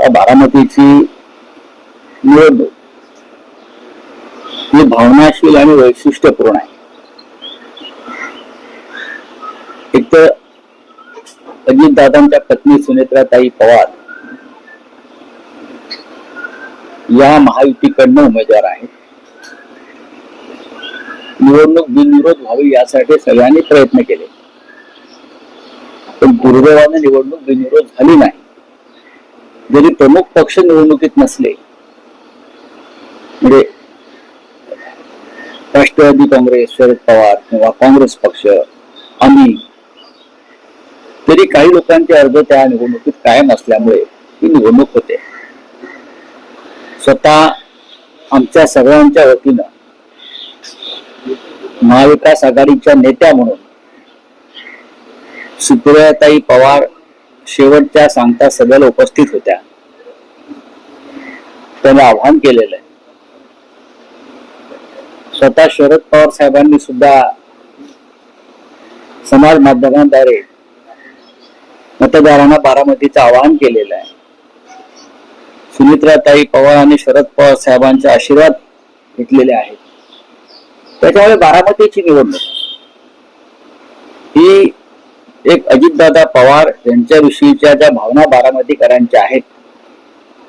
बारामतीची निवडणूक ही भावनाशील आणि वैशिष्ट्यपूर्ण आहे. एक तर अजितदादांच्या पत्नी सुनेत्राताई पवार या महायुतीकडनं उमेदवार आहेत. निवडणूक बिनविरोध व्हावी यासाठी सगळ्यांनी प्रयत्न केले, पण दुर्दैवाने निवडणूक बिनविरोध झाली नाही. जरी प्रमुख पक्ष निवडणुकीत नसले, म्हणजे राष्ट्रवादी काँग्रेस, शरद पवार किंवा काँग्रेस पक्ष, आम्ही, तरी काही लोकांचे अर्ज त्या निवडणुकीत कायम असल्यामुळे ही निवडणूक होते. स्वतः आमच्या सगळ्यांच्या वतीनं महाविकास आघाडीच्या नेत्या म्हणून सुप्रियाताई पवार शेवटच्या सांगता सभेला उपस्थित होत्या. त्यांना आव्हान केलेलं आहे. स्वतः शरद पवार साहेबांनी सुद्धा समाज माध्यमांद्वारे मतदारांना बारामतीचं आवाहन केलेलं आहे. सुनित्राताई पवार आणि शरद पवार साहेबांचे आशीर्वाद घेतलेले आहेत. त्याच्यामुळे बारामतीची निवडणूक ही एक अजितदादा पवार यांच्याविषयीच्या ज्या भावना बारामतीकरांच्या आहेत